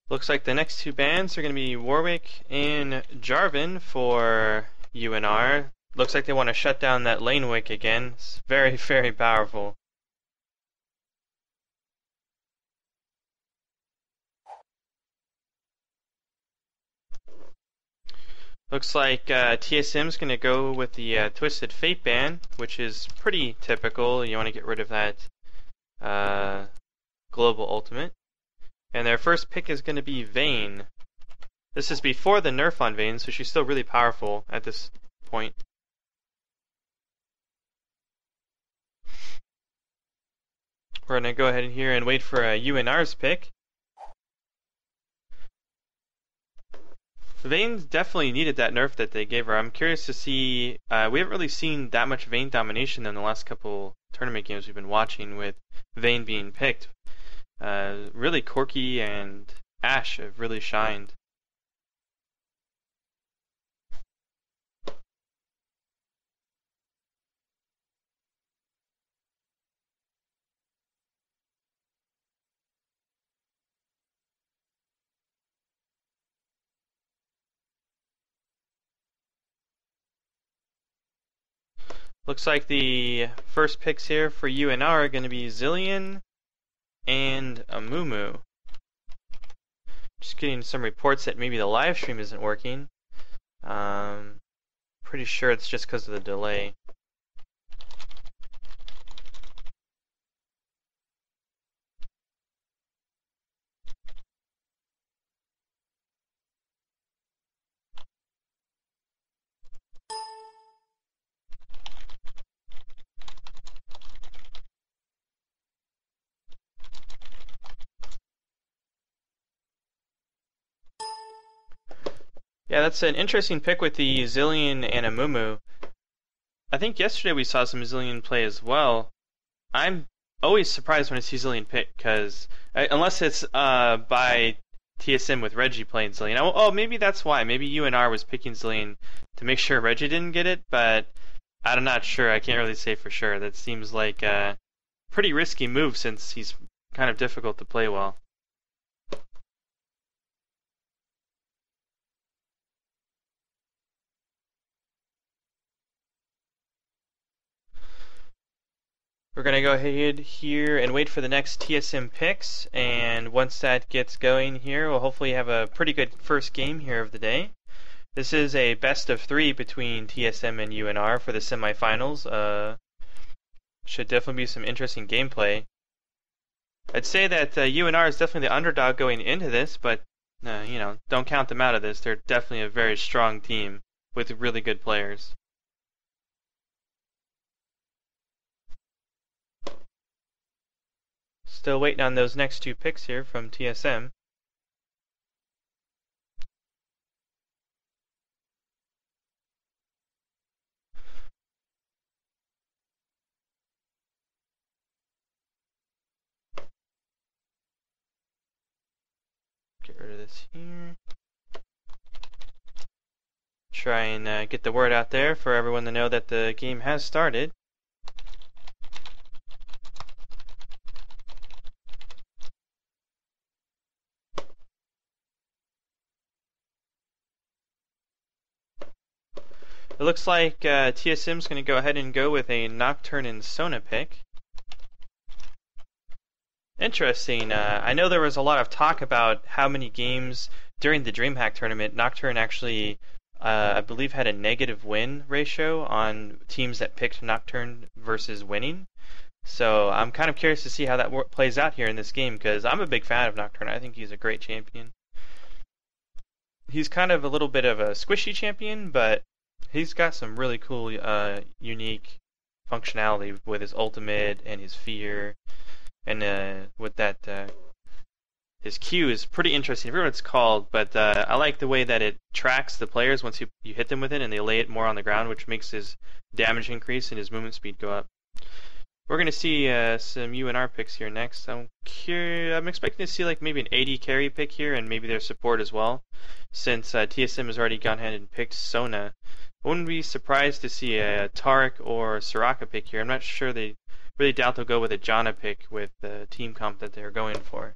Looks like the next two bans are going to be Warwick and Jarvan for unR. Looks like they want to shut down that lane wick again. It's very, very powerful. Looks like TSM's going to go with the Twisted Fate ban, which is pretty typical. You want to get rid of that global ultimate. And their first pick is going to be Vayne. This is before the nerf on Vayne, so she's still really powerful at this point. We're going to go ahead here and wait for unR's pick. Vayne definitely needed that nerf that they gave her. I'm curious to see, we haven't really seen that much Vayne domination in the last couple tournament games we've been watching with Vayne being picked. Really Corki and Ashe have really shined. Looks like the first picks here for unR are going to be Zilean and Amumu. Just getting some reports that maybe the live stream isn't working. Pretty sure it's just because of the delay. Yeah, that's an interesting pick with the Zilean and Amumu. I think yesterday we saw some Zilean play as well. I'm always surprised when I see Zilean pick, because unless it's by TSM with Reggie playing Zilean. Oh, maybe that's why. Maybe unR was picking Zilean to make sure Reggie didn't get it, but I'm not sure. I can't really say for sure. That seems like a pretty risky move since he's kind of difficult to play well. We're going to go ahead here and wait for the next TSM picks, and once that gets going here, we'll hopefully have a pretty good first game here of the day. This is a best of 3 between TSM and unR for the semifinals. Should definitely be some interesting gameplay. I'd say that unR is definitely the underdog going into this, but don't count them out of this. They're definitely a very strong team with really good players. Still waiting on those next two picks here from TSM. Get rid of this here. Try and get the word out there for everyone to know that the game has started. It looks like TSM's going to go ahead and go with a Nocturne and Sona pick. Interesting. I know there was a lot of talk about how many games during the DreamHack tournament Nocturne actually, I believe, had a negative win ratio on teams that picked Nocturne versus winning. So I'm kind of curious to see how that plays out here in this game, because I'm a big fan of Nocturne. I think he's a great champion. He's kind of a little bit of a squishy champion, but he's got some really cool, unique functionality with his ultimate and his fear, and with that, his Q is pretty interesting. I forget what it's called, but I like the way that it tracks the players once you hit them with it, and they lay it more on the ground, which makes his damage increase and his movement speed go up. We're going to see some unR picks here next. I'm expecting to see like maybe an AD carry pick here, and maybe their support as well, since TSM has already gone ahead and picked Sona. I wouldn't be surprised to see a Taric or Soraka pick here. I'm not sure. They really doubt they'll go with a Janna pick with the team comp that they're going for.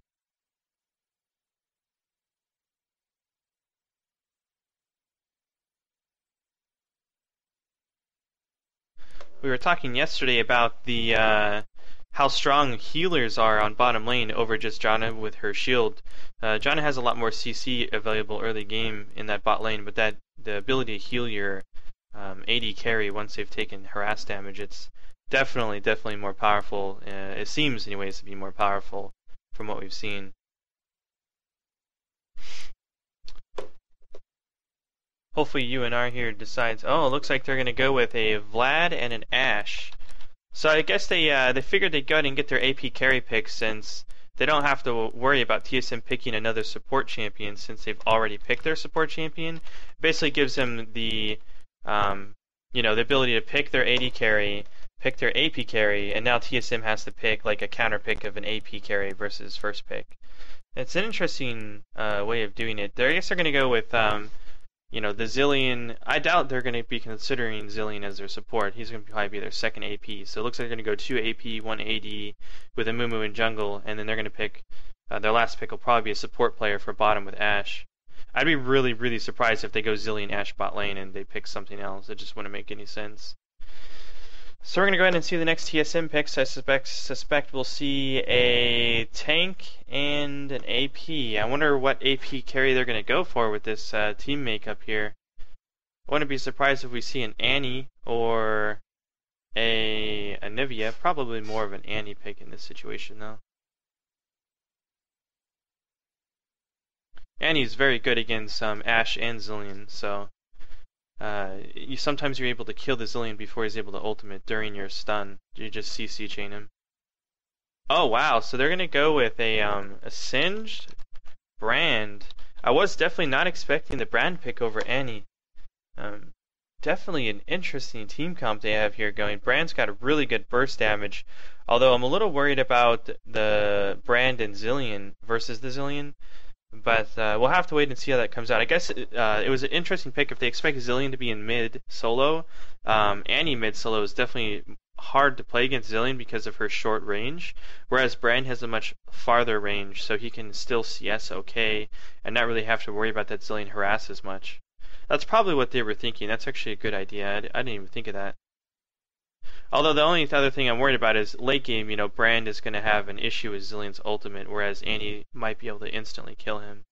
We were talking yesterday about the how strong healers are on bottom lane over just Janna with her shield. Janna has a lot more CC available early game in that bot lane, but the ability to heal your AD carry once they've taken harass damage, it's definitely more powerful. It seems, anyways, to be more powerful from what we've seen. Hopefully unR here decides, oh, it looks like they're going to go with a Vlad and an Ashe. So I guess they figured they'd go ahead and get their AP carry pick since they don't have to worry about TSM picking another support champion since they've already picked their support champion. Basically gives them the the ability to pick their AD carry, pick their AP carry, and now TSM has to pick like a counter pick of an AP carry versus first pick. It's an interesting way of doing it. I guess they're going to go with the Zilean. I doubt they're going to be considering Zilean as their support. He's going to probably be their second AP. So it looks like they're going to go 2 AP, 1 AD with a Mumu in jungle, and then they're going to pick their last pick will probably be a support player for bottom with Ashe. I'd be really surprised if they go Zilean Ashe bot lane and they pick something else. It just wouldn't make any sense. So we're going to go ahead and see the next TSM picks. I suspect we'll see a tank and an AP. I wonder what AP carry they're going to go for with this team makeup here. I wouldn't be surprised if we see an Annie or a Nivea. Probably more of an Annie pick in this situation, though. Annie's very good against Ashe and Zilean, so sometimes you're able to kill the Zilean before he's able to ultimate during your stun. You just CC chain him. Oh wow, so they're gonna go with a Singed Brand. I was definitely not expecting the Brand pick over Annie. Definitely an interesting team comp they have here going. Brand's got a really good burst damage, although I'm a little worried about the Brand and Zilean versus the Zilean. But we'll have to wait and see how that comes out. I guess it was an interesting pick if they expect Zilean to be in mid solo. Annie mid solo is definitely hard to play against Zilean because of her short range, whereas Brand has a much farther range, so he can still CS okay and not really have to worry about that Zilean harass as much. That's probably what they were thinking. That's actually a good idea. I didn't even think of that. Although the only other thing I'm worried about is late game, Brand is going to have an issue with Zilean's ultimate, whereas Annie might be able to instantly kill him.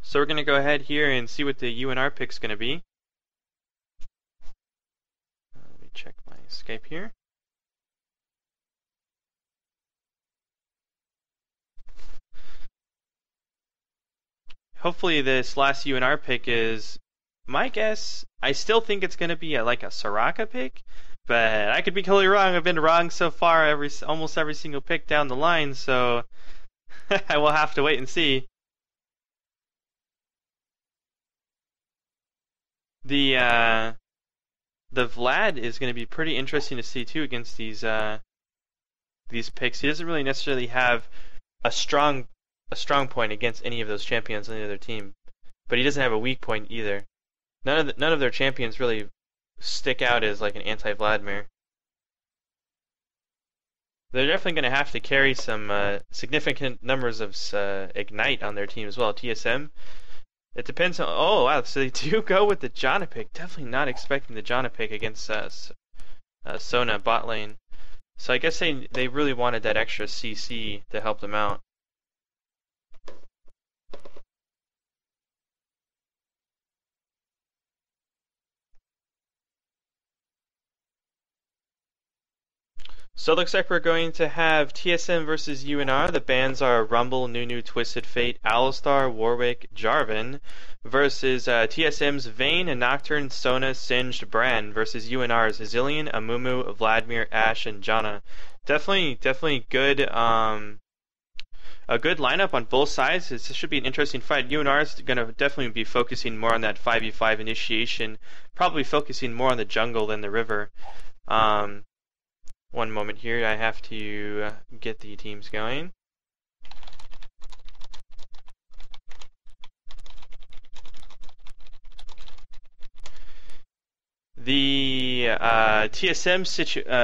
So we're going to go ahead here and see what the unR pick's going to be. Let me check my Skype here. Hopefully this last unR pick is my guess. I still think it's going to be like a Soraka pick, but I could be totally wrong. I've been wrong so far almost every single pick down the line, so I will have to wait and see. The Vlad is going to be pretty interesting to see too against these picks. He doesn't really necessarily have a strong point against any of those champions on the other team, but he doesn't have a weak point either. None of their champions really stick out as like an anti-Vladimir. They're definitely going to have to carry some significant numbers of Ignite on their team as well. TSM. It depends on. Oh wow! So they do go with the Janna pick. Definitely not expecting the Janna pick against Sona bot lane. So I guess they really wanted that extra CC to help them out. So it looks like we're going to have TSM versus unR. The bans are Rumble, Nunu, Twisted Fate, Alistar, Warwick, Jarvan versus TSM's Vayne, and Nocturne, Sona, Singed, Brand versus unR's Zilean, Amumu, Vladimir, Ashe, and Janna. Definitely good. A good lineup on both sides. This should be an interesting fight. unR is going to definitely be focusing more on that 5v5 initiation, probably focusing more on the jungle than the river. One moment here, I have to get the teams going. The TSM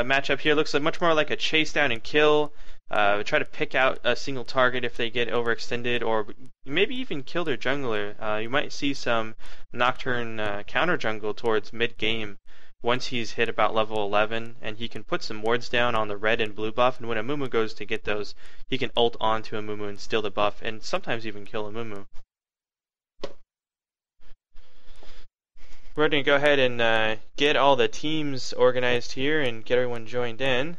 matchup here looks much more like a chase down and kill try to pick out a single target if they get overextended, or maybe even kill their jungler. You might see some Nocturne counter jungle towards mid-game once he's hit about level 11, and he can put some wards down on the red and blue buff, and when a Mumu goes to get those, he can ult onto a Mumu and steal the buff, and sometimes even kill a Mumu. We're going to go ahead and get all the teams organized here and get everyone joined in.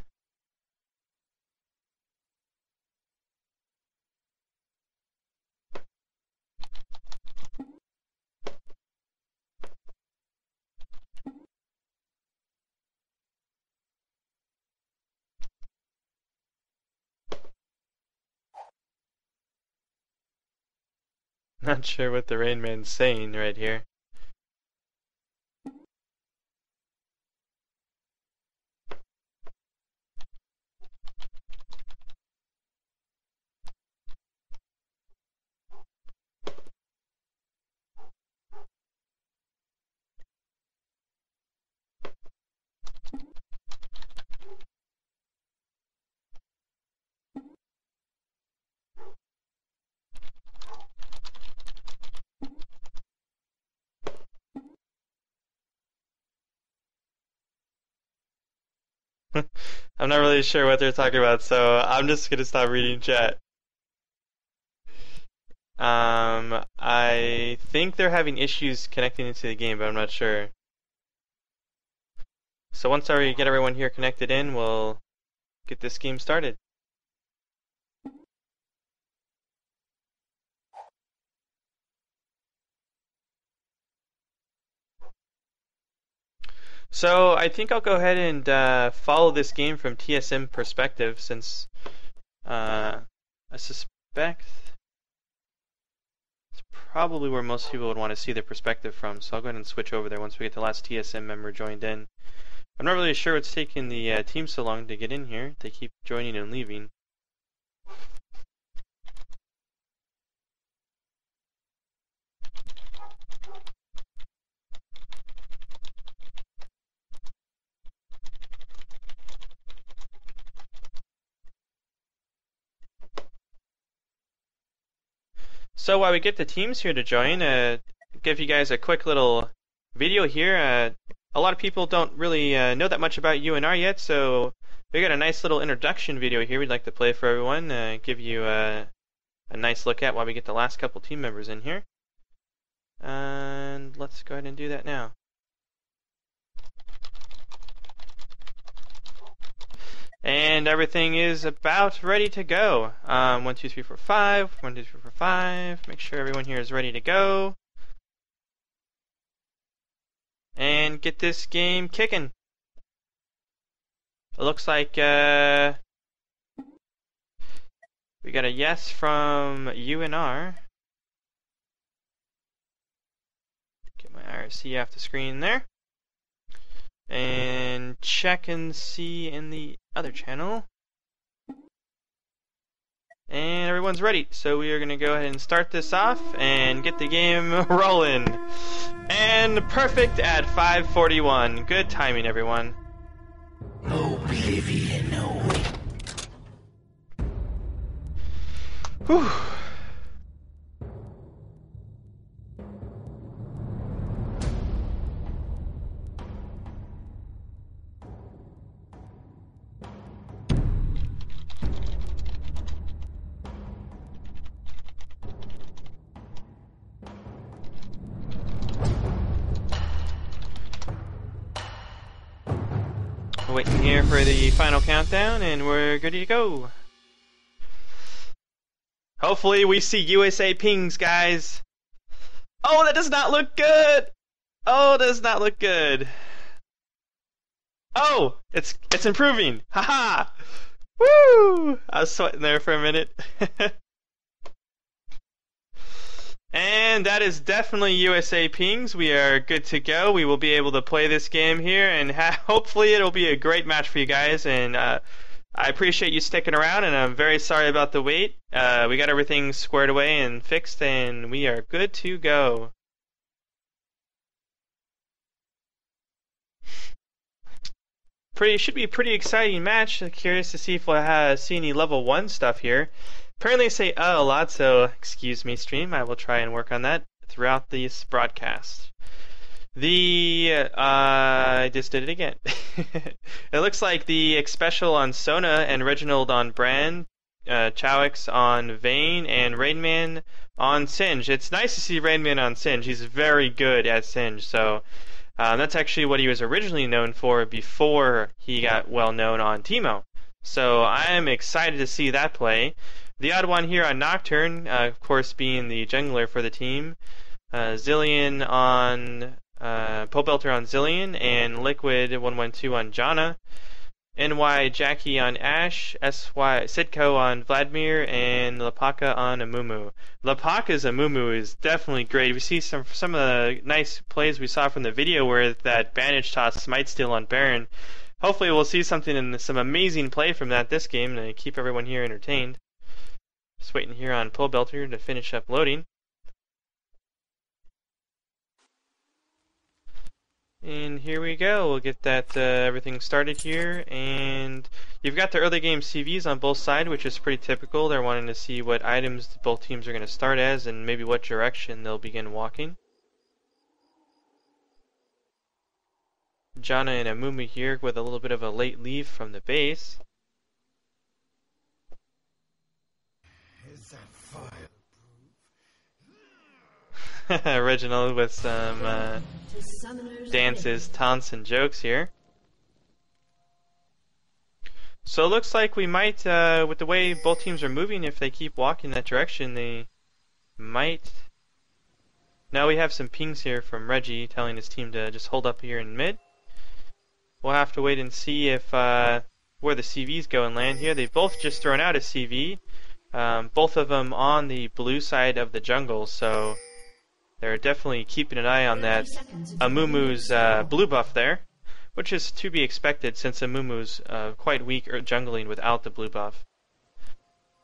Not sure what the Rain Man's saying right here. I'm not really sure what they're talking about, so I'm just gonna stop reading chat. I think they're having issues connecting into the game, but I'm not sure. So once I get everyone here connected in, we'll get this game started. So I think I'll go ahead and follow this game from TSM perspective, since I suspect it's probably where most people would want to see their perspective from. So I'll go ahead and switch over there once we get the last TSM member joined in. I'm not really sure what's taking the team so long to get in here. They keep joining and leaving. So while we get the teams here to join, give you guys a quick little video here. A lot of people don't really know that much about unR yet, so we got a nice little introduction video here we'd like to play for everyone, give you a nice look at while we get the last couple team members in here. And let's go ahead and do that now. And everything is about ready to go. 1, 2, 3, 4, 5. 1, 2, 3, 4, 5. Make sure everyone here is ready to go. And get this game kicking. It looks like we got a yes from unR. Get my IRC off the screen there. And check and see in the other channel. And everyone's ready, so we are going to go ahead and start this off and get the game rolling. And perfect at 5:41. Good timing, everyone. Oblivion. Whew. Waiting here for the final countdown, and we're good to go. Hopefully we see USA pings, guys. Oh, that does not look good. Oh, that does not look good. Oh, it's improving. Haha. Woo! I was sweating there for a minute. And that is definitely USA pings. We are good to go. We will be able to play this game here, and hopefully it'll be a great match for you guys. And I appreciate you sticking around, and I'm very sorry about the wait. We got everything squared away and fixed, and we are good to go. Should be a pretty exciting match. Curious to see if we'll see any level 1 stuff here. Apparently I say a lot, so excuse me stream. I will try and work on that throughout this broadcast. I just did it again. It looks like the special on Sona and Reginald on Brand, Chowix on Vayne, and Rainman on Singe. It's nice to see Rainman on Singe. He's very good at Singe, so that's actually what he was originally known for before he got well known on Teemo. So I am excited to see that play. The odd one here on Nocturne, of course, being the jungler for the team. Zillion on Pobelter on Zillion, and Liquid 112 on Janna. NY Jackie on Ashe, SY Sitko on Vladimir, and Lapaka on Amumu. Lapaka's Amumu is definitely great. We see some of the nice plays we saw from the video where that bandage toss smite steal on Baron. Hopefully we'll see something in some amazing play from that this game to keep everyone here entertained. Just waiting here on Pobelter to finish up loading. And here we go. We'll get that everything started here, and you've got the early game CVs on both sides, which is pretty typical. They're wanting to see what items both teams are going to start as and maybe what direction they'll begin walking. Janna and Amumu here with a little bit of a late leave from the base. Is that fire? Reginald with some dances, taunts, and jokes here. So it looks like we might, with the way both teams are moving, if they keep walking that direction, they might... Now we have some pings here from Reggie telling his team to just hold up here in mid. We'll have to wait and see if where the CVs go and land here. They've both just thrown out a CV, both of them on the blue side of the jungle, so they're definitely keeping an eye on that Amumu's blue buff there, which is to be expected since Amumu's quite weak jungling without the blue buff.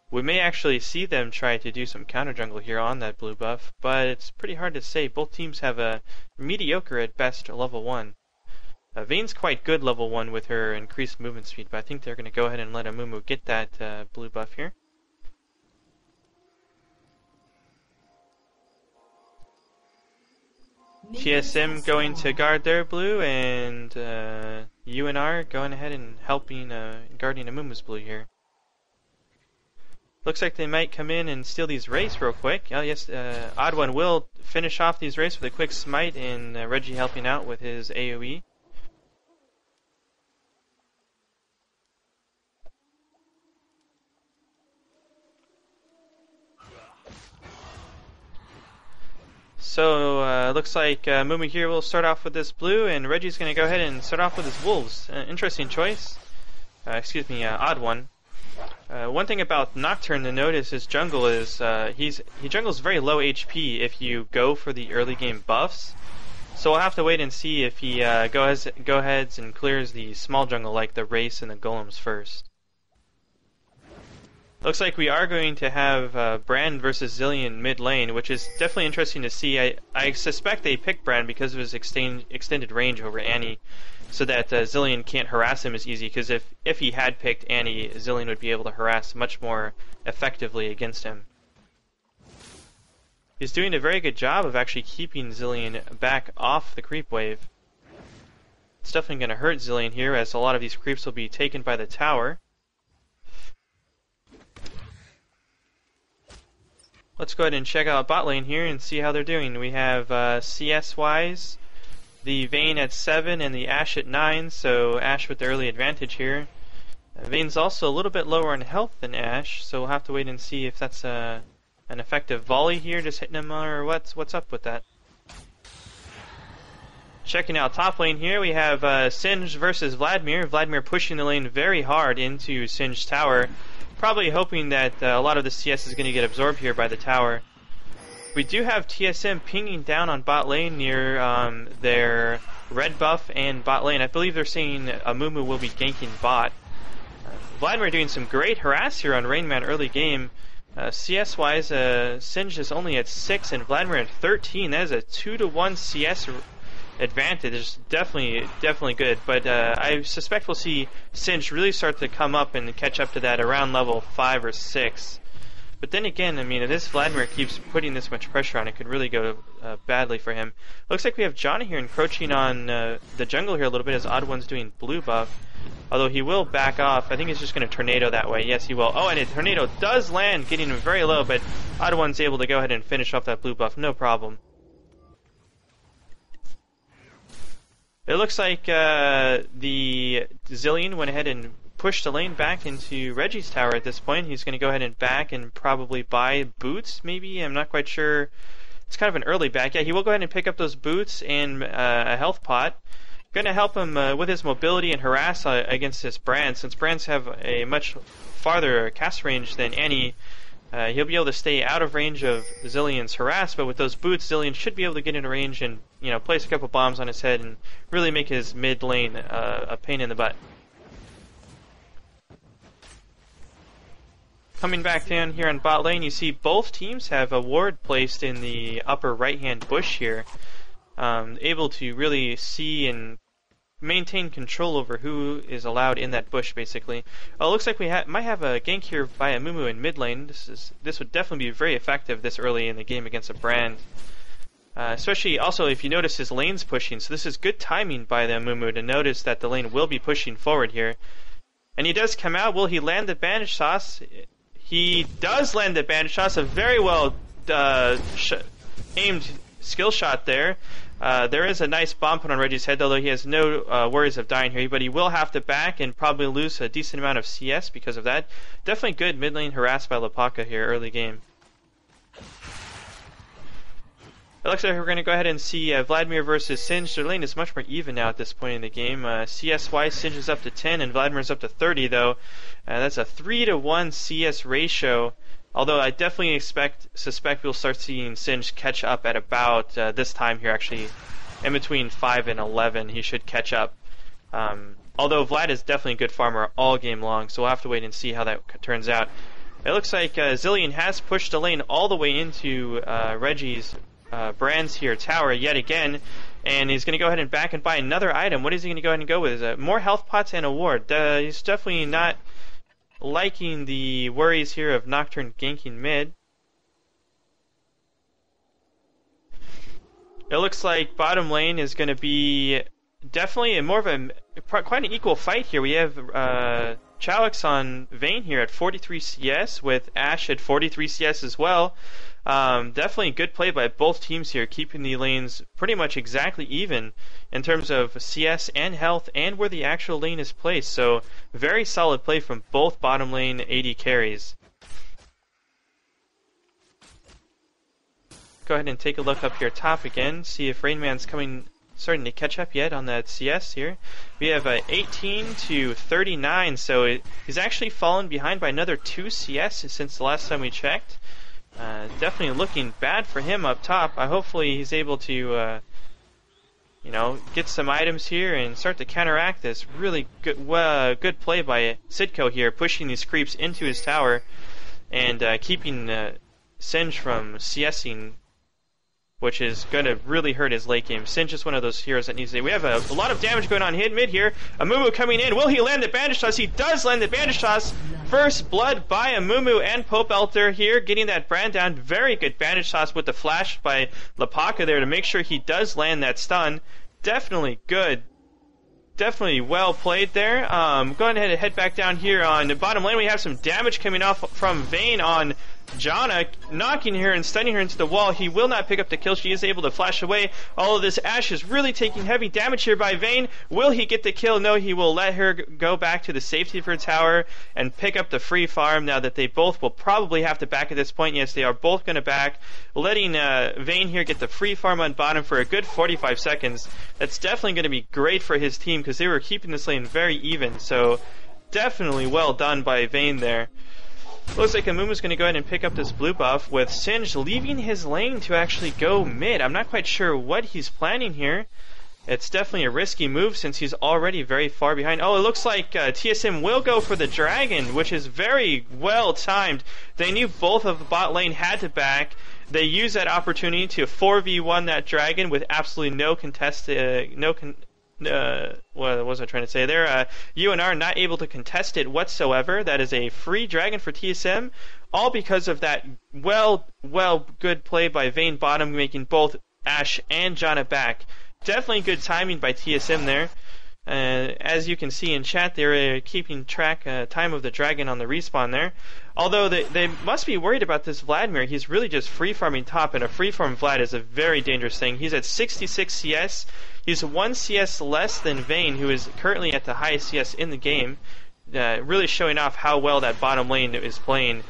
We may actually see them try to do some counter jungle here on that blue buff, but it's pretty hard to say. Both teams have a mediocre at best level 1. Vayne's quite good level 1 with her increased movement speed, but I think they're going to go ahead and let Amumu get that blue buff here. TSM going to guard their blue, and unR going ahead and helping guarding Amumu's blue here. Looks like they might come in and steal these Wraiths real quick. Oh yes, Odd One will finish off these Wraiths with a quick smite, and Reggie helping out with his AoE. So, looks like Mumu here will start off with this blue, and Reggie's going to go ahead and start off with his wolves. Interesting choice. Odd One. One thing about Nocturne to notice his jungle is he jungles very low HP if you go for the early game buffs. So we'll have to wait and see if he go ahead and clears the small jungle like the Wraiths and the Golems first. Looks like we are going to have Brand versus Zillion mid lane, which is definitely interesting to see. I suspect they picked Brand because of his extended range over Annie, so that Zillion can't harass him as easy, because if he had picked Annie, Zillion would be able to harass much more effectively against him. He's doing a very good job of actually keeping Zillion back off the creep wave. It's definitely going to hurt Zillion here, as a lot of these creeps will be taken by the tower. Let's go ahead and check out bot lane here and see how they're doing. We have CS-wise, the Vayne at 7 and the Ashe at 9, so Ashe with the early advantage here. Vayne's also a little bit lower in health than Ashe, so we'll have to wait and see if that's an effective volley here, just hitting him, or what's up with that. Checking out top lane here, we have Singe versus Vladimir. Vladimir pushing the lane very hard into Singe's tower, probably hoping that a lot of the CS is going to get absorbed here by the tower. We do have TSM pinging down on bot lane near their red buff and bot lane. I believe they're saying Amumu will be ganking bot. Vladimir doing some great harass here on Rainman early game. CS-wise, Singe is only at 6 and Vladimir at 13. That is a 2-to-1 CS advantage is definitely good. But I suspect we'll see Singe really start to come up and catch up to that around level 5 or 6. But then again, I mean, if this Vladimir keeps putting this much pressure on, it could really go badly for him. Looks like we have John here encroaching on the jungle here a little bit as Odd One's doing blue buff. Although he will back off. I think he's just going to tornado that way. Yes, he will. Oh, and a tornado does land, getting him very low, but Odd One's able to go ahead and finish off that blue buff. No problem. It looks like the Zilean went ahead and pushed the lane back into Reggie's tower at this point. He's going to go ahead and back and probably buy boots, maybe? I'm not quite sure. It's kind of an early back. Yeah, he will go ahead and pick up those boots and a health pot. Going to help him with his mobility and harass against his Brands. Since Brands have a much farther cast range than Annie, he'll be able to stay out of range of Zilean's harass, but with those boots, Zilean should be able to get into range and, you know, place a couple bombs on his head and really make his mid lane a pain in the butt. Coming back down here on bot lane, you see both teams have a ward placed in the upper right-hand bush here, able to really see and maintain control over who is allowed in that bush, basically. Oh, it looks like we might have a gank here by a Mumu in mid lane. This would definitely be very effective this early in the game against a Brand. Especially also if you notice his lane's pushing, so this is good timing by the Mumu to notice that the lane will be pushing forward here. And he does come out. Will he land the bandage toss? He does land the bandage toss. A very well aimed skill shot there. There is a nice bomb put on Reggie's head, although he has no worries of dying here, but he will have to back and probably lose a decent amount of CS because of that. Definitely good mid lane harass by Lapaka here early game. It looks like we're going to go ahead and see Vladimir versus Singe. Their lane is much more even now at this point in the game. CS-wise, Singe is up to 10 and Vladimir's up to 30, though. That's a 3-to-1 CS ratio. Although I definitely suspect we'll start seeing Singe catch up at about this time here, actually. In between 5 and 11, he should catch up. Although Vlad is definitely a good farmer all game long, so we'll have to wait and see how that turns out. It looks like Zilean has pushed the lane all the way into Reggie's Brands here tower yet again, and he's going to go ahead and back and buy another item. What is he going to go ahead and go with? More health pots and a ward. He's definitely not liking the worries here of Nocturne ganking mid. It looks like bottom lane is going to be definitely more of quite an equal fight here. We have Chowix on Vayne here at 43 CS with Ashe at 43 CS as well. Definitely good play by both teams here, keeping the lanes pretty much exactly even in terms of CS and health and where the actual lane is placed. So very solid play from both bottom lane AD carries. Go ahead and take a look up here top again, see if Rainman's starting to catch up yet on that CS here. We have 18 to 39, so he's actually fallen behind by another 2 CS since the last time we checked. Definitely looking bad for him up top. Hopefully he's able to, get some items here and start to counteract this. Really good play by Sitco here, pushing these creeps into his tower and keeping Singe from CSing, which is going to really hurt his late game. Singe is one of those heroes that needs to... We have a lot of damage going on mid here. Amumu coming in. Will he land the bandage toss? He does land the bandage toss. First blood by Amumu and Pope Elter here, getting that Brand down. Very good bandage toss with the flash by Lapaka there to make sure he does land that stun. Definitely good. Definitely well played there. Going ahead and head back down here on the bottom lane. We have some damage coming off from Vayne on Janna, knocking her and stunning her into the wall. He will not pick up the kill. She is able to flash away. All of this Ashe is really taking heavy damage here by Vayne. Will he get the kill? No, he will let her go back to the safety of her tower and pick up the free farm now that they both will probably have to back at this point. Yes, they are both going to back, letting Vayne here get the free farm on bottom for a good 45 seconds. That's definitely going to be great for his team because they were keeping this lane very even. So definitely well done by Vayne there. Looks like Amumu's going to go ahead and pick up this blue buff with Singe leaving his lane to actually go mid. I'm not quite sure what he's planning here. It's definitely a risky move since he's already very far behind. Oh, it looks like TSM will go for the dragon, which is very well timed. They knew both of the bot lane had to back. They use that opportunity to 4v1 that dragon with absolutely no contest, what was I trying to say there? unR not able to contest it whatsoever. That is a free dragon for TSM, all because of that good play by Vayne bottom, making both Ashe and Janna back. Definitely good timing by TSM there. As you can see in chat, they're keeping track time of the dragon on the respawn there. Although they must be worried about this Vladimir. He's really just free farming top, and a free farm Vlad is a very dangerous thing. He's at 66 CS. He's 1 CS less than Vayne, who is currently at the highest CS in the game. Really showing off how well that bottom lane is playing.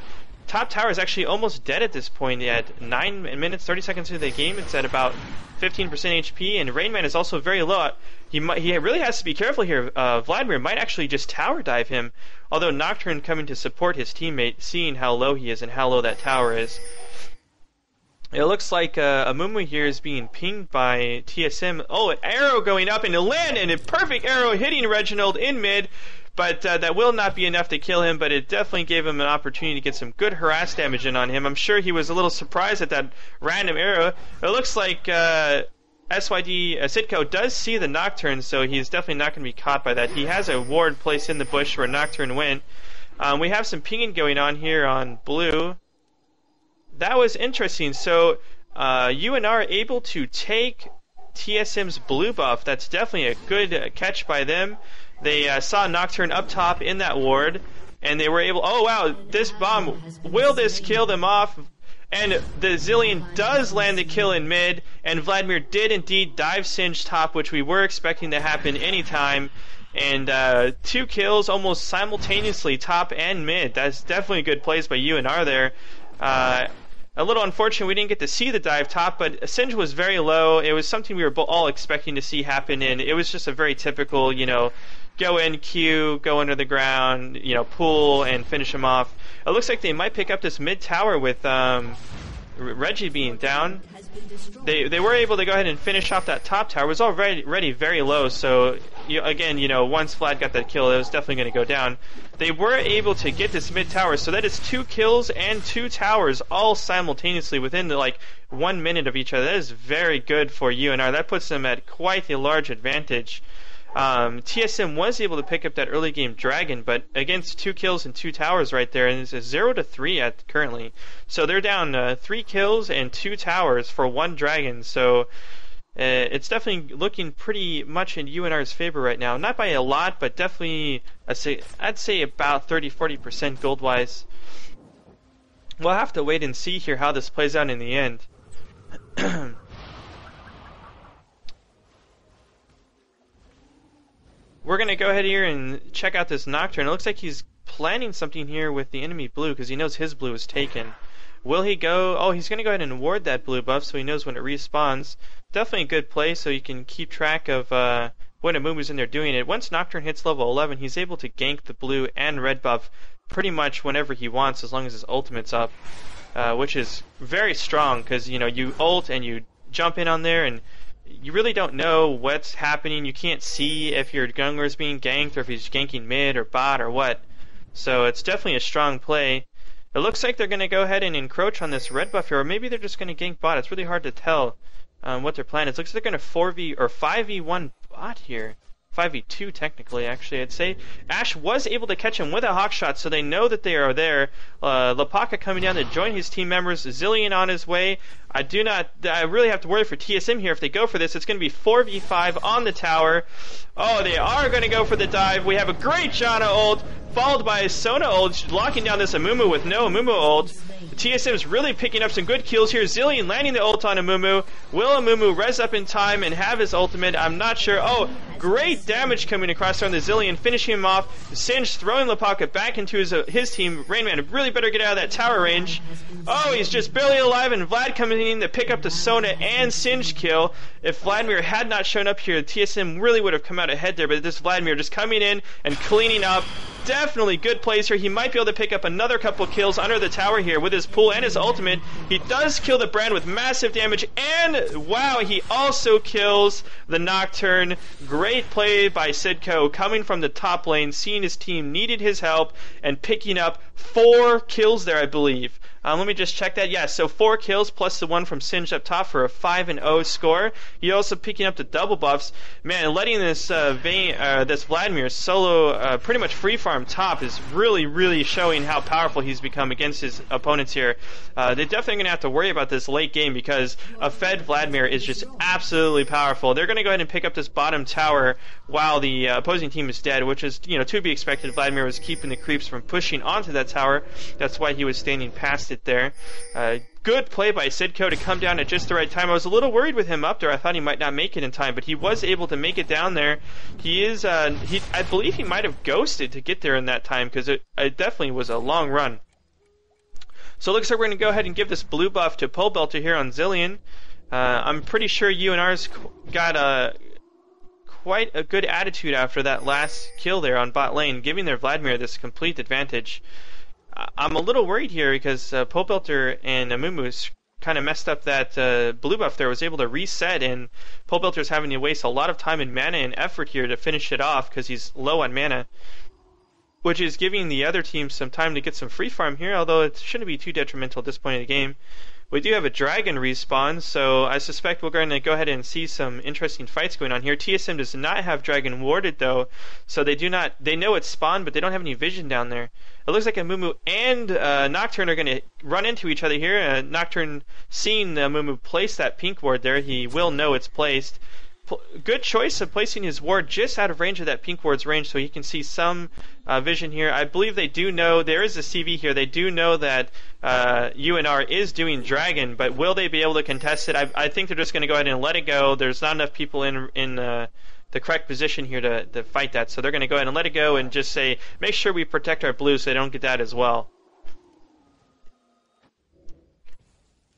Top tower is actually almost dead at this point. At 9 minutes 30 seconds into the game, it's at about 15% HP, and Rainman is also very low. He really has to be careful here. Vladimir might actually just tower dive him, although Nocturne coming to support his teammate, seeing how low he is and how low that tower is. It looks like Amumu here is being pinged by TSM. Oh, an arrow going up and a land, and a perfect arrow hitting Reginald in mid. But that will not be enough to kill him, but it definitely gave him an opportunity to get some good harass damage in on him. I'm sure he was a little surprised at that random arrow. It looks like SYD Sitco does see the Nocturne, so he's definitely not going to be caught by that. He has a ward placed in the bush where Nocturne went. We have some pinging going on here on blue. That was interesting. So unR able to take TSM's blue buff. That's definitely a good catch by them. They saw Nocturne up top in that ward, and they were able... Oh, wow, this bomb, will this kill them off? And the Zilean does land the kill in mid, and Vladimir did indeed dive Singe top, which we were expecting to happen anytime. And 2 kills almost simultaneously, top and mid. That's definitely good plays by unR there. A little unfortunate we didn't get to see the dive top, but Singe was very low. It was something we were all expecting to see happen, and it was just a very typical, go in, Q, go under the ground, pull, and finish him off. It looks like they might pick up this mid tower with Reggie being down. They were able to go ahead and finish off that top tower. It was already very low, so again, once Vlad got that kill, it was definitely going to go down. They were able to get this mid tower, so that is 2 kills and 2 towers all simultaneously within 1 minute of each other. That is very good for unR. That puts them at quite a large advantage. TSM was able to pick up that early game dragon, but against 2 kills and 2 towers right there, and it's a 0-3 at currently. So they're down 3 kills and 2 towers for 1 dragon. So it's definitely looking pretty much in unR's favor right now. Not by a lot, but definitely I'd say about 30-40% gold wise. We'll have to wait and see here how this plays out in the end. We're going to go ahead here and check out this Nocturne. It looks like he's planning something here with the enemy blue because he knows his blue is taken. Will he go? Oh, he's going to go ahead and ward that blue buff so he knows when it respawns. Definitely a good play so you can keep track of when Amumu's in there doing it. Once Nocturne hits level 11, he's able to gank the blue and red buff pretty much whenever he wants as long as his ultimate's up, which is very strong because, you ult and you jump in on there and you really don't know what's happening. You can't see if your jungler is being ganked or if he's ganking mid or bot or what. So it's definitely a strong play. It looks like they're going to go ahead and encroach on this red buff here, or maybe they're just going to gank bot. It's really hard to tell what their plan is. Looks like they're going to 4v or 5v1 bot here. 5v2 technically, actually, I'd say. Ashe was able to catch him with a hawk shot, so they know that they are there. Lapaka coming down to join his team members. Zilean on his way. I really have to worry for TSM here. If they go for this, it's going to be 4v5 on the tower. Oh, they are going to go for the dive. We have a great Janna ult, followed by a Sona ult, locking down this Amumu with no Amumu ult. The TSM is really picking up some good kills here. Zilean landing the ult on Amumu. Will Amumu res up in time and have his ultimate? I'm not sure. Oh, great damage coming across on the Zilean, finishing him off. Singe throwing Lapaka back into his team. Rainman really better get out of that tower range. Oh, he's just barely alive, and Vlad coming in to pick up the Sona and Singe kill. If Vladimir had not shown up here, TSM really would have come out ahead there, but this Vladimir just coming in and cleaning up. Definitely good plays here. He might be able to pick up another couple kills under the tower here with his pool and his ultimate. He does kill the Brand with massive damage, and wow, he also kills the Nocturne. Great play by Sidco coming from the top lane, seeing his team needed his help, and picking up 4 kills there, I believe. Let me just check that. Yeah, so 4 kills plus the one from Singed up top for a 5-0 score. He also picking up the double buffs. Man, letting this this Vladimir solo pretty much free farm top is really, really showing how powerful he's become against his opponents here. They're definitely going to have to worry about this late game because a fed Vladimir is just absolutely powerful. They're going to go ahead and pick up this bottom tower while the opposing team is dead, which is, to be expected. Vladimir was keeping the creeps from pushing onto that tower. That's why he was standing past it there. Good play by Sidco to come down at just the right time. I was a little worried with him up there. I thought he might not make it in time, but he was able to make it down there. He is, I believe he might have ghosted to get there in that time because it definitely was a long run. So it looks like we're going to go ahead and give this blue buff to Pole Belter here on Zilean. I'm pretty sure unR's got quite a good attitude after that last kill there on bot lane, giving their Vladimir this complete advantage. I'm a little worried here because Pole Belter and Amumu kind of messed up that blue buff there, was able to reset, and Pole Belter's having to waste a lot of time and mana and effort here to finish it off because he's low on mana, which is giving the other team some time to get some free farm here, although it shouldn't be too detrimental at this point in the game. We do have a dragon respawn, so I suspect we're going to go ahead and see some interesting fights going on here. TSM does not have dragon warded though, so they know it's spawned, but they don't have any vision down there. It looks like Amumu and Nocturne are going to run into each other here. Nocturne, seeing Amumu place that pink ward there, he will know it's placed. Good choice of placing his ward just out of range of that pink ward's range so he can see some vision here. I believe they do know, there is a CV here, they do know that unR is doing dragon, but will they be able to contest it? I think they're just going to go ahead and let it go. There's not enough people in the correct position here to fight that, so they're going to go ahead and let it go and just say, make sure we protect our blue so they don't get that as well.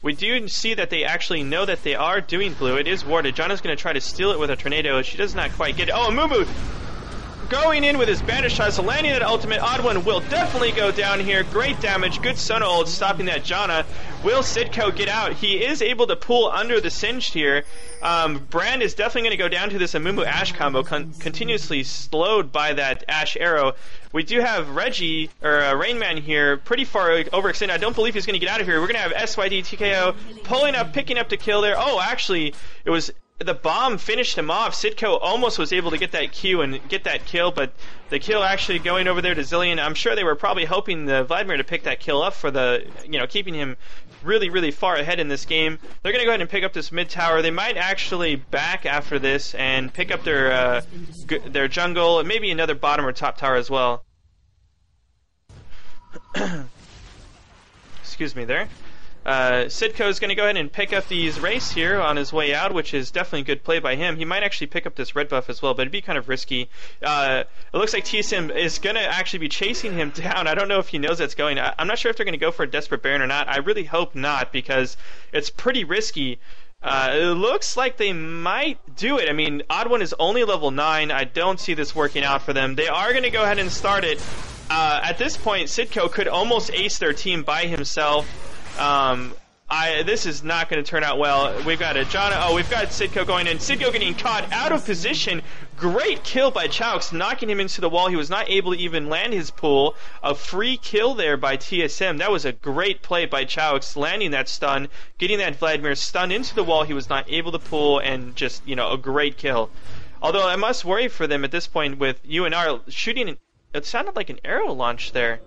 We do see that they actually know that they are doing blue. It is warded. Janna's going to try to steal it with a tornado. She does not quite get it. Oh, Amumu going in with his bandage shot, so landing that ultimate. Odd One will definitely go down here. Great damage. Good Sona ult stopping that Janna. Will Sidco get out? He is able to pull under the Singed here. Brand is definitely going to go down to this Amumu Ashe combo, continuously slowed by that Ashe arrow. We do have Reggie, or Rainman here, pretty far overextended. I don't believe he's going to get out of here. We're going to have SYD TKO pulling up, picking up the kill there. Oh, actually, it was the bomb finished him off. Sidco almost was able to get that Q and get that kill, but the kill actually going over there to Zilean. I'm sure they were probably hoping the Vladimir to pick that kill up for the, keeping him really, really far ahead in this game. They're going to go ahead and pick up this mid tower. They might actually back after this and pick up their jungle and maybe another bottom or top tower as well. Excuse me there. Sidco is going to go ahead and pick up these Wraiths here on his way out, which is definitely good play by him. He might actually pick up this red buff as well, but it'd be kind of risky. It looks like TSM is going to actually be chasing him down. I don't know if he knows that's going. I'm not sure if they're going to go for a Desperate Baron or not. I really hope not, because it's pretty risky. It looks like they might do it. I mean, Odd One is only level 9. I don't see this working out for them. They are going to go ahead and start it. At this point, Sidco could almost ace their team by himself. This is not going to turn out well. We've got a Janna. Oh, we've got Sidco going in. Sidco getting caught out of position. Great kill by Chaux, knocking him into the wall. He was not able to even land his pull. A free kill there by TSM. That was a great play by Chaux, landing that stun, getting that Vladimir stun into the wall. He was not able to pull, and just, a great kill. Although I must worry for them at this point with unR shooting. It sounded like an arrow launch there.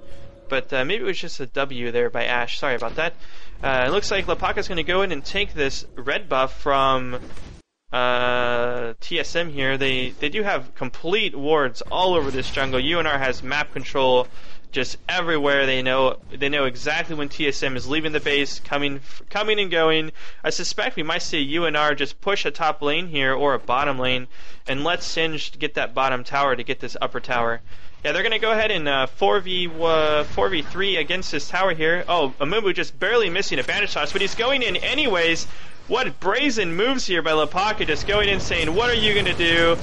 But maybe it was just a W there by Ashe. Sorry about that. It looks like Lapaka's going to go in and take this red buff from TSM here. They do have complete wards all over this jungle. unR has map control just everywhere. They know exactly when TSM is leaving the base, coming and going. I suspect we might see unR just push a top lane here or a bottom lane and let Singed get that bottom tower to get this upper tower. Yeah, they're going to go ahead and 4v3 against this tower here. Oh, Amumu just barely missing a bandage toss, but he's going in anyways. What brazen moves here by Lapaka, just going in saying, what are you going to do?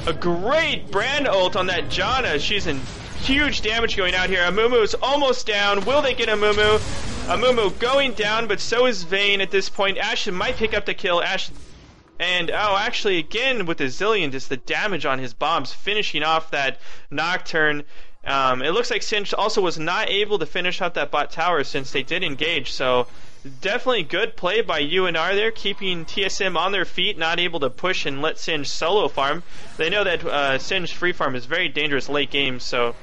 A great brand ult on that Janna. She's in huge damage going out here. Amumu is almost down. Will they get Amumu? Amumu going down, but so is Vayne at this point. Ashe might pick up the kill. Ashe... And, actually, again, with the Zilean, just the damage on his bombs, finishing off that Nocturne. It looks like Singe also was not able to finish up that bot tower since they did engage, so definitely good play by unR there, keeping TSM on their feet, not able to push and let Singe solo farm. They know that Singe free farm is very dangerous late game, so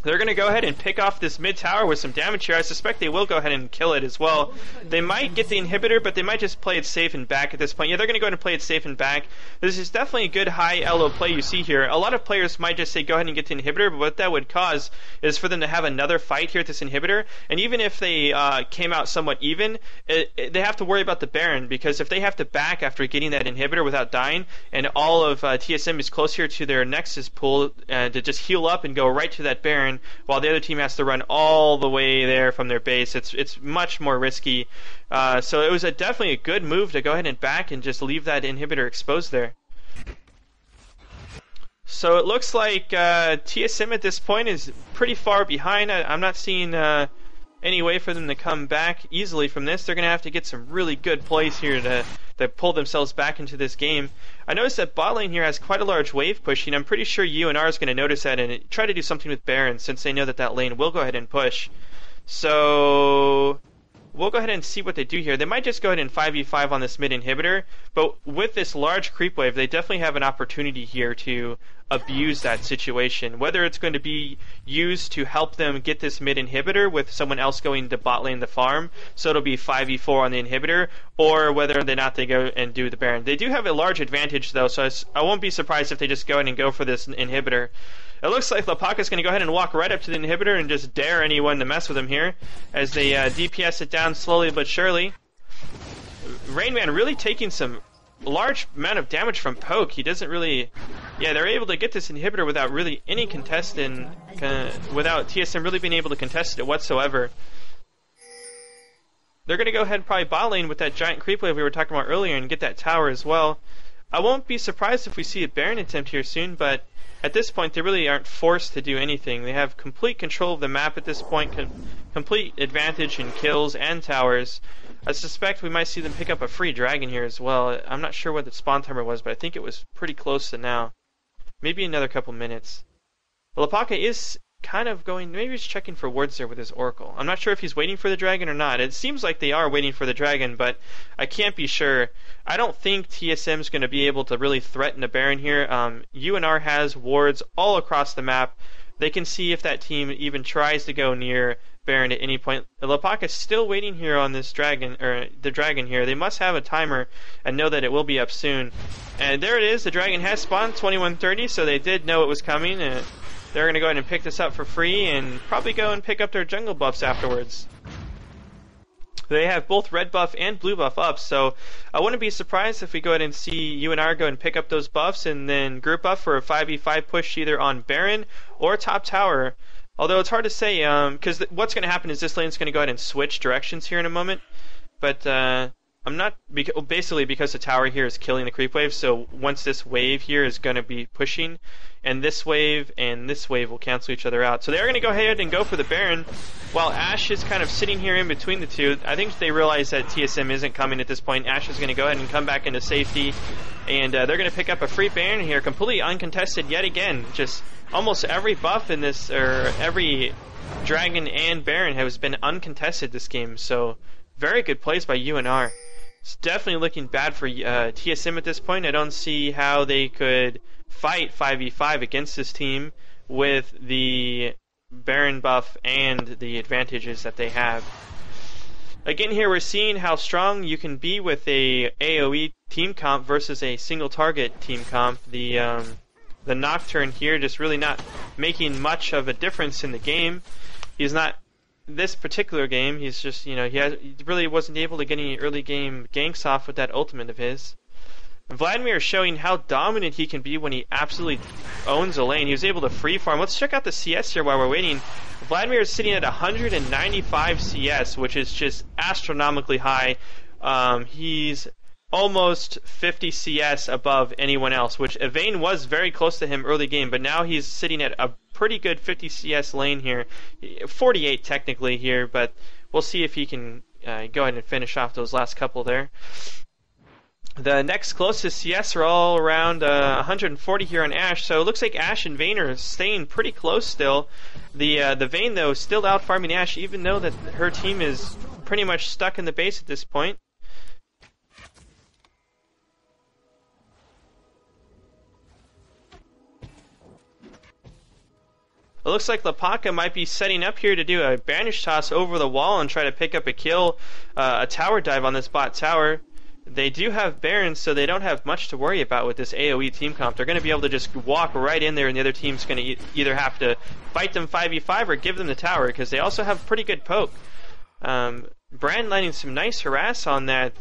they're going to go ahead and pick off this mid tower with some damage here. I suspect they will go ahead and kill it as well. They might get the inhibitor, but they might just play it safe and back at this point. Yeah, they're going to go ahead and play it safe and back. This is definitely a good high elo play you see here. A lot of players might just say go ahead and get the inhibitor, but what that would cause is for them to have another fight here at this inhibitor. And even if they came out somewhat even, they have to worry about the Baron, because if they have to back after getting that inhibitor without dying, and all of TSM is close here to their Nexus pool to just heal up and go right to that Baron, while the other team has to run all the way there from their base. It's much more risky. So it was definitely a good move to go ahead and back and just leave that inhibitor exposed there. So it looks like TSM at this point is pretty far behind. I'm not seeing any way for them to come back easily from this. They're going to have to get some really good plays here to pull themselves back into this game. I noticed that bot lane here has quite a large wave pushing. I'm pretty sure unR is going to notice that and try to do something with Baron, since they know that that lane will go ahead and push. So we'll go ahead and see what they do here. They might just go ahead and 5v5 on this mid inhibitor, but with this large creep wave, they definitely have an opportunity here to abuse that situation. Whether it's going to be used to help them get this mid inhibitor with someone else going to bot lane the farm, so it'll be 5v4 on the inhibitor, or whether or not they go and do the Baron. They do have a large advantage though, so I won't be surprised if they just go ahead and go for this inhibitor. It looks like Lapaka's going to go ahead and walk right up to the inhibitor and just dare anyone to mess with him here, as they DPS it down slowly but surely. Rainman really taking some large amount of damage from poke. He doesn't really... Yeah, they're able to get this inhibitor without really any contestant, without TSM really being able to contest it whatsoever. They're going to go ahead and probably bot lane with that giant creep wave we were talking about earlier and get that tower as well. I won't be surprised if we see a Baron attempt here soon, but at this point they really aren't forced to do anything. They have complete control of the map at this point, complete advantage in kills and towers. I suspect we might see them pick up a free dragon here as well. I'm not sure what the spawn timer was, but I think it was pretty close to now. Maybe another couple minutes. Lapaka is kind of going... Maybe he's checking for wards there with his Oracle. I'm not sure if he's waiting for the dragon or not. It seems like they are waiting for the dragon, but I can't be sure. I don't think TSM's going to be able to really threaten a Baron here. unR has wards all across the map. They can see if that team even tries to go near Baron at any point. Lapaka's still waiting here on this dragon, or the dragon here. They must have a timer and know that it will be up soon. And there it is. The dragon has spawned 21:30, so they did know it was coming. And they're going to go ahead and pick this up for free and probably go and pick up their jungle buffs afterwards. They have both red buff and blue buff up, so I wouldn't be surprised if we go ahead and see unR go and pick up those buffs and then group up for a 5v5 push either on Baron or top tower. Although it's hard to say, because what's going to happen is this lane's going to go ahead and switch directions here in a moment. But I'm not, basically because the tower here is killing the creep wave, so once this wave here is going to be pushing, and this wave will cancel each other out. So they're going to go ahead and go for the Baron, while Ashe is kind of sitting here in between the two. I think they realize that TSM isn't coming at this point. Ashe is going to go ahead and come back into safety, and they're going to pick up a free Baron here, completely uncontested yet again. Just almost every buff in this, or every dragon and Baron has been uncontested this game, so very good plays by unR. It's definitely looking bad for TSM at this point. I don't see how they could fight 5v5 against this team with the Baron buff and the advantages that they have. Again, here we're seeing how strong you can be with a AoE team comp versus a single target team comp. The Nocturne here just really not making much of a difference in the game. He's not... This particular game, he's just, he really wasn't able to get any early game ganks off with that ultimate of his. Vladimir is showing how dominant he can be when he absolutely owns a lane. He was able to free farm. Let's check out the CS here while we're waiting. Vladimir is sitting at 195 CS, which is just astronomically high. He's almost 50 CS above anyone else, which Evane was very close to him early game, but now he's sitting at a pretty good 50 CS lane here. 48 technically here, but we'll see if he can go ahead and finish off those last couple there. The next closest CS are all around 140 here on Ashe, so it looks like Ashe and Vayne are staying pretty close still. The Vayne, though, still out farming Ashe, even though that her team is pretty much stuck in the base at this point. It looks like Lapaka might be setting up here to do a banish toss over the wall and try to pick up a kill, a tower dive on this bot tower. They do have Barons, so they don't have much to worry about with this AoE team comp. They're going to be able to just walk right in there, and the other team's going to either have to fight them 5v5 or give them the tower, because they also have pretty good poke. Brand landing some nice harass on that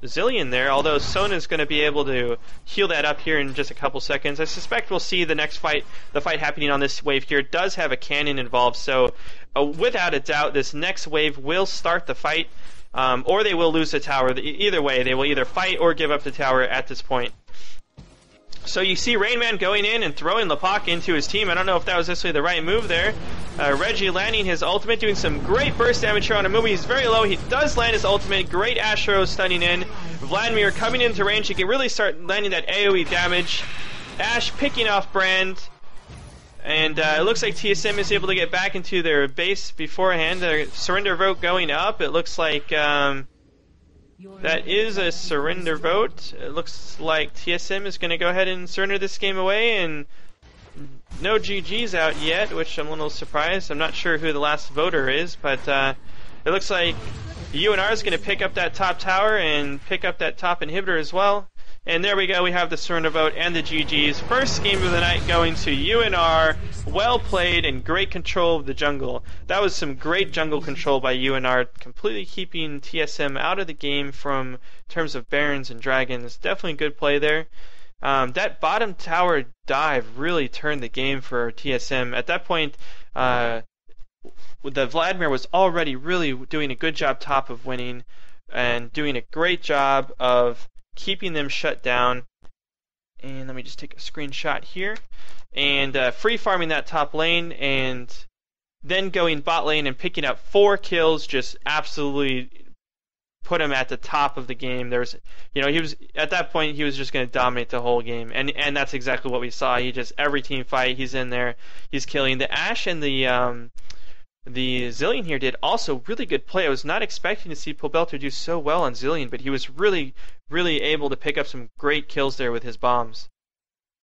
Zillion there, although Sona's going to be able to heal that up here in just a couple seconds. I suspect we'll see the fight happening on this wave here. It does have a cannon involved, so without a doubt, this next wave will start the fight. Or they will lose the tower. Either way, they will either fight or give up the tower at this point. So you see Rainman going in and throwing Lapaka into his team. I don't know if that was necessarily the right move there. Reggie landing his ultimate, doing some great burst damage here on Amumi. He's very low. He does land his ultimate. Great Astro stunning in. Vladimir coming into range. He can really start landing that AoE damage. Ashe picking off Brand. And it looks like TSM is able to get back into their base beforehand. Their surrender vote going up. It looks like that is a surrender vote. It looks like TSM is going to go ahead and surrender this game away. And no GG's out yet, which I'm a little surprised. I'm not sure who the last voter is, but it looks like unR is going to pick up that top tower and pick up that top inhibitor as well. And there we go, we have the surrender vote and the GG's. First game of the night going to unR. Well played and great control of the jungle. That was some great jungle control by unR, completely keeping TSM out of the game from terms of Barons and Dragons. Definitely good play there. That bottom tower dive really turned the game for TSM. At that point, the Vladimir was already really doing a good job top of winning and doing a great job of keeping them shut down. And let me just take a screenshot here. And free farming that top lane, and then going bot lane and picking up 4 kills, just absolutely put him at the top of the game. There's, he was at that point he was just going to dominate the whole game, and that's exactly what we saw. He just every team fight he's in there, he's killing. The Ashe and the Zillion here did also really good play. I was not expecting to see Pobelter do so well on Zillion, but he was really, really able to pick up some great kills there with his bombs.